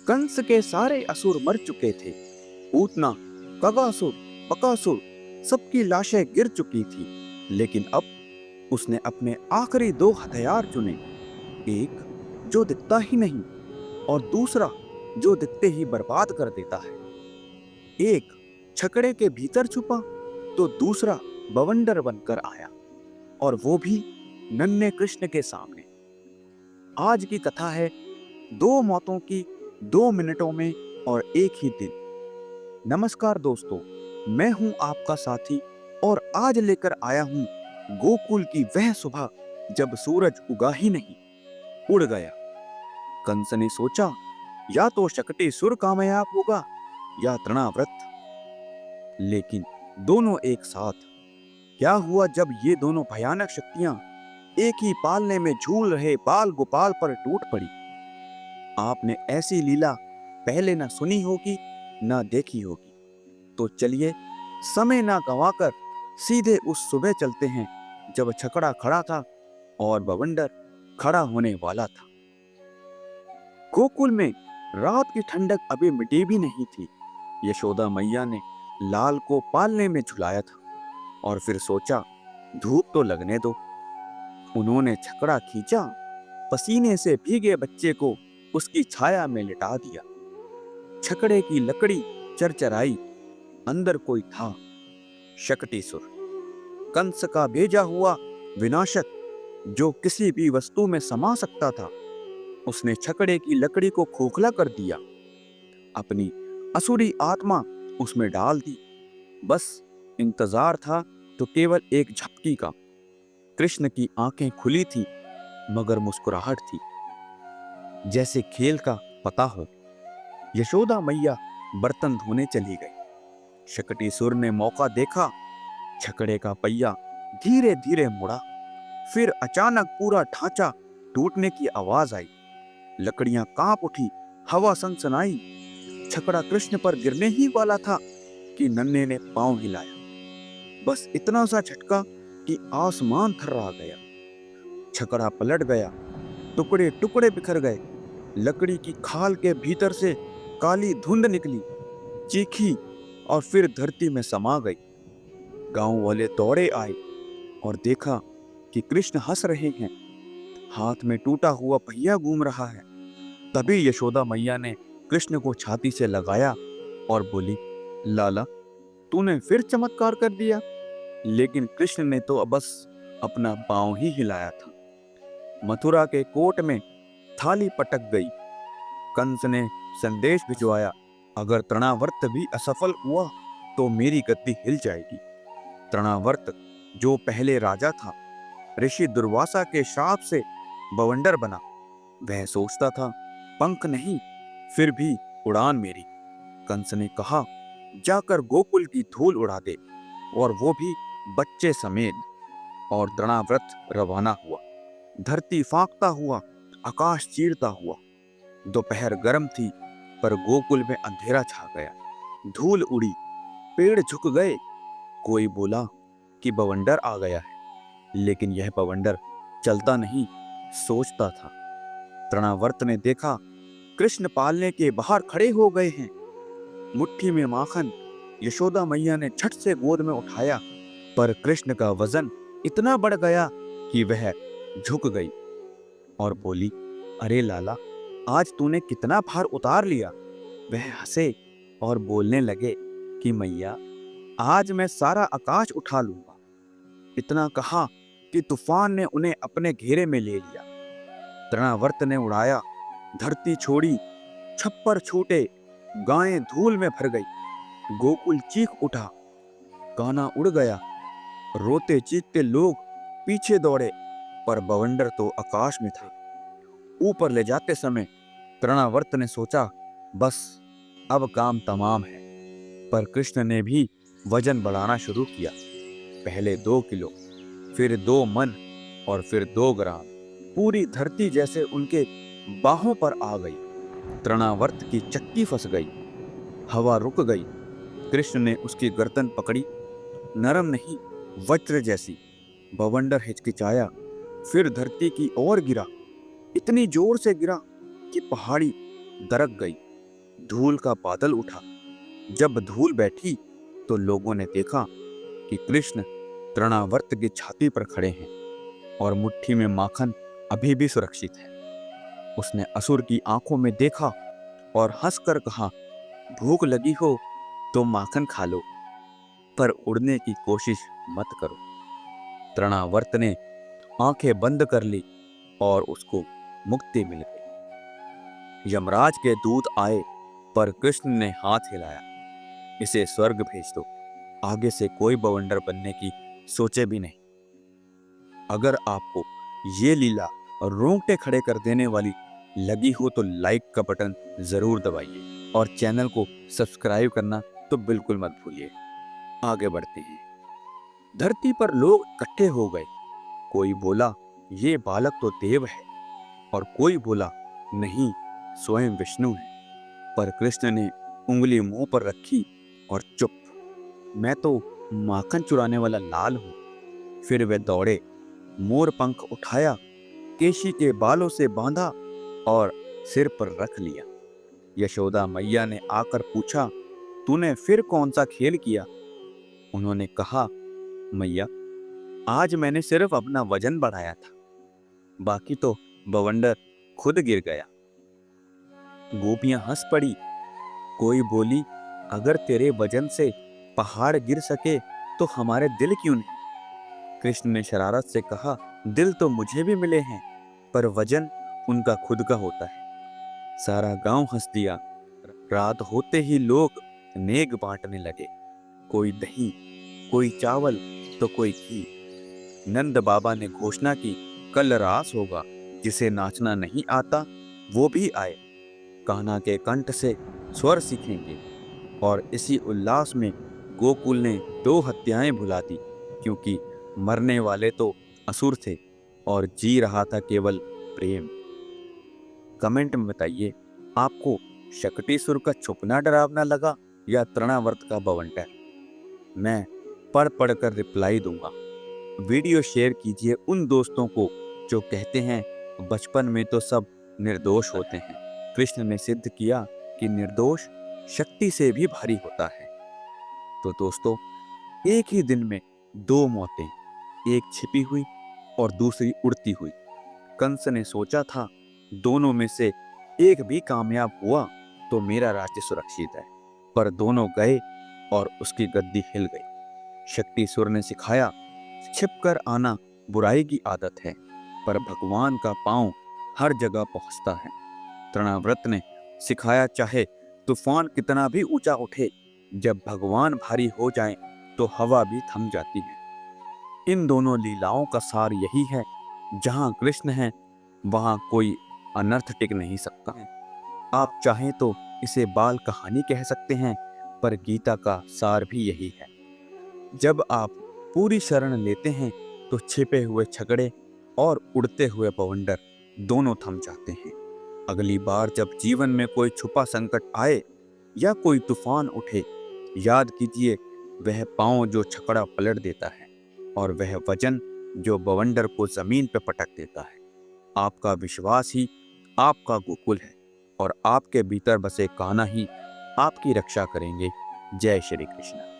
कंस के सारे असुर मर चुके थे। पूतना, कगासुर, बकासुर सबकी लाशें गिर चुकी थी। लेकिन अब उसने अपने आखिरी दो हथियार चुने। एक जो दिखता ही नहीं और दूसरा जो दिखते ही बर्बाद कर देता है। एक छकड़े के भीतर छुपा तो दूसरा बवंडर बनकर आया, और वो भी नन्हे कृष्ण के सामने। आज की कथा है दो मौतों की, 2 मिनटों में और एक ही दिन। नमस्कार दोस्तों, मैं हूं आपका साथी और आज लेकर आया हूं गोकुल की वह सुबह जब सूरज उगा ही नहीं, उड़ गया। कंस ने सोचा या तो शकटेसुर कामयाब होगा या तृणाव्रत, लेकिन दोनों एक साथ। क्या हुआ जब ये दोनों भयानक शक्तियां एक ही पालने में झूल रहे बाल गोपाल पर टूट पड़ी। आपने ऐसी लीला पहले ना सुनी होगी ना देखी होगी। तो चलिए समय ना गंवाकर सीधे उस सुबह चलते हैं जब छकड़ा खड़ा था और बवंडर खड़ा होने वाला था। गोकुल में रात की ठंडक अभी मिटी भी नहीं थी। यशोदा मैया ने लाल को पालने में झुलाया था और फिर सोचा धूप तो लगने दो। उन्होंने छकड़ा खींचा, पसीने से भीगे बच्चे को उसकी छाया में लिटा दिया। छकड़े की लकड़ी चरचराई, अंदर कोई था, शकटेसुर, कंस का भेजा हुआ विनाशक जो किसी भी वस्तु में समा सकता था। उसने छकड़े की लकड़ी को खोखला कर दिया, अपनी असुरी आत्मा उसमें डाल दी। बस इंतजार था तो केवल एक झपकी का। कृष्ण की आंखें खुली थी मगर मुस्कुराहट थी, जैसे खेल का पता हो। यशोदा मैया बर्तन धोने चली गई। शकटेसुर ने मौका देखा। छकड़े का पहिया धीरे धीरे मुड़ा, फिर अचानक पूरा ढांचा टूटने की आवाज आई। लकड़ियां कांप उठी, हवा सनसनाई। छकड़ा कृष्ण पर गिरने ही वाला था कि नन्हे ने पांव हिलाया। बस इतना सा झटका कि आसमान थर्रा गया। छकड़ा पलट गया, टुकड़े टुकड़े बिखर गए। लकड़ी की खाल के भीतर से काली धुंध निकली, चीखी और फिर धरती में समा गई। गांव वाले दौड़े आए और देखा कि कृष्ण हंस रहे हैं, हाथ में टूटा हुआ पहिया घूम रहा है। तभी यशोदा मैया ने कृष्ण को छाती से लगाया और बोली, लाला, तूने फिर चमत्कार कर दिया। लेकिन कृष्ण ने तो बस अपना पांव ही हिलाया था। मथुरा के कोर्ट में थाली पटक गई। कंस ने संदेश भिजवाया, अगर तृणावर्त भी असफल हुआ तो मेरी गद्दी हिल जाएगी। तृणावर्त जो पहले राजा था, ऋषि दुर्वासा के शाप से बवंडर बना। वह सोचता था पंख नहीं, फिर भी उड़ान मेरी। कंस ने कहा, जाकर गोकुल की धूल उड़ा दे, और वो भी बच्चे समेत। और तृणाव्रत रवाना हुआ, धरती फांकता हुआ, आकाश चीरता हुआ। दोपहर गर्म थी पर गोकुल में अंधेरा छा गया। धूल उड़ी, पेड़ झुक गए। कोई बोला कि बवंडर आ गया है, लेकिन यह बवंडर चलता नहीं, सोचता था। तृणावर्त ने देखा कृष्ण पालने के बाहर खड़े हो गए हैं, मुट्ठी में माखन। यशोदा मैया ने झट से गोद में उठाया, पर कृष्ण का वजन इतना बढ़ गया कि वह झुक गई और बोली, अरे लाला, आज तूने कितना भार उतार लिया। वह हंसे और बोलने लगे कि मैया, आज मैं सारा आकाश उठा लूंगा। इतना कहा कि तूफान ने उन्हें अपने घेरे में ले लिया। तृणावर्त ने उड़ाया, धरती छोड़ी, छप्पर छूटे, गायें धूल में भर गई। गोकुल चीख उठा, गाना उड़ गया। रोते चीखते लोग पीछे दौड़े, पर बवंडर तो आकाश में था। ऊपर ले जाते समय तृणावर्त ने सोचा, बस अब काम तमाम है। पर कृष्ण ने भी वजन बढ़ाना शुरू किया। पहले 2 किलो, फिर 2 मन और फिर 2 ग्राम। पूरी धरती जैसे उनके बाहों पर आ गई। तृणावर्त की चक्की फंस गई, हवा रुक गई। कृष्ण ने उसकी गर्दन पकड़ी, नरम नहीं, वज्र जैसी। बवंडर हिचकिचाया, फिर धरती की ओर गिरा। इतनी जोर से गिरा कि पहाड़ी दरक गई। धूल का बादल उठा। जब धूल बैठी तो लोगों ने देखा कि कृष्ण तृणावर्त की छाती पर खड़े हैं और मुट्ठी में माखन अभी भी सुरक्षित है। उसने असुर की आंखों में देखा और हंसकर कहा, भूख लगी हो तो माखन खा लो, पर उड़ने की कोशिश मत करो। तृणावर्त ने आंखें बंद कर ली और उसको मुक्ति मिल गई। यमराज के दूत आए, पर कृष्ण ने हाथ हिलाया, इसे स्वर्ग भेज दो, आगे से कोई बवंडर बनने की सोचे भी नहीं। अगर आपको ये लीला रोंगटे खड़े कर देने वाली लगी हो तो लाइक का बटन जरूर दबाइए और चैनल को सब्सक्राइब करना तो बिल्कुल मत भूलिए। आगे बढ़ते हैं। धरती पर लोग इकट्ठे हो गए। कोई बोला, ये बालक तो देव है, और कोई बोला, नहीं, स्वयं विष्णु है। पर कृष्ण ने उंगली मुंह पर रखी और चुप, मैं तो माखन चुराने वाला लाल हूं। फिर वे दौड़े, मोर पंख उठाया, केशी के बालों से बांधा और सिर पर रख लिया। यशोदा मैया ने आकर पूछा, तूने फिर कौन सा खेल किया? उन्होंने कहा, मैया, आज मैंने सिर्फ अपना वजन बढ़ाया था, बाकी तो बवंडर खुद गिर गया। गोपियां हंस पड़ी। कोई बोली, अगर तेरे वजन से पहाड़ गिर सके तो हमारे दिल क्यों नहीं? कृष्ण ने शरारत से कहा, दिल तो मुझे भी मिले हैं, पर वजन उनका खुद का होता है। सारा गांव हंस दिया। रात होते ही लोग नेग बांटने लगे। कोई दही, कोई चावल तो कोई घी। नंद बाबा ने घोषणा की, कल रास होगा, जिसे नाचना नहीं आता वो भी आए। कान्हा के कंठ से स्वर सीखेंगे। और इसी उल्लास में गोकुल ने 2 हत्याएं भुला दी, क्योंकि मरने वाले तो असुर थे और जी रहा था केवल प्रेम। कमेंट में बताइए, आपको शकटीसुर का छुपना डरावना लगा या तृणावर्त का बवंडर? मैं पढ़ पढ़ कर रिप्लाई दूंगा। वीडियो शेयर कीजिए उन दोस्तों को जो कहते हैं बचपन में तो सब निर्दोष होते हैं। कृष्ण ने सिद्ध किया कि निर्दोष शक्ति से भी भारी होता है। तो दोस्तों, एक ही दिन में 2 मौतें, एक छिपी हुई और दूसरी उड़ती हुई। कंस ने सोचा था दोनों में से एक भी कामयाब हुआ तो मेरा राज्य सुरक्षित है, पर दोनों गए और उसकी गद्दी हिल गई। शक्तिसुर ने सिखाया, छिपकर आना बुराई की आदत है, पर भगवान का पांव हर जगह पहुंचता है। तृणाव्रत ने सिखाया, चाहे तूफान कितना भी ऊंचा उठे, जब भगवान भारी हो जाएं तो हवा भी थम जाती है। इन दोनों लीलाओं का सार यही है, जहां कृष्ण है वहां कोई अनर्थ टिक नहीं सकता। आप चाहें तो इसे बाल कहानी कह सकते हैं, पर गीता का सार भी यही है। जब आप पूरी शरण लेते हैं तो छिपे हुए झगड़े और उड़ते हुए बवंडर दोनों थम जाते हैं। अगली बार जब जीवन में कोई छुपा संकट आए या कोई तूफान उठे, याद कीजिए वह पांव जो छकड़ा पलट देता है और वह वजन जो बवंडर को जमीन पर पटक देता है। आपका विश्वास ही आपका गोकुल है और आपके भीतर बसे कान्हा ही आपकी रक्षा करेंगे। जय श्री कृष्ण।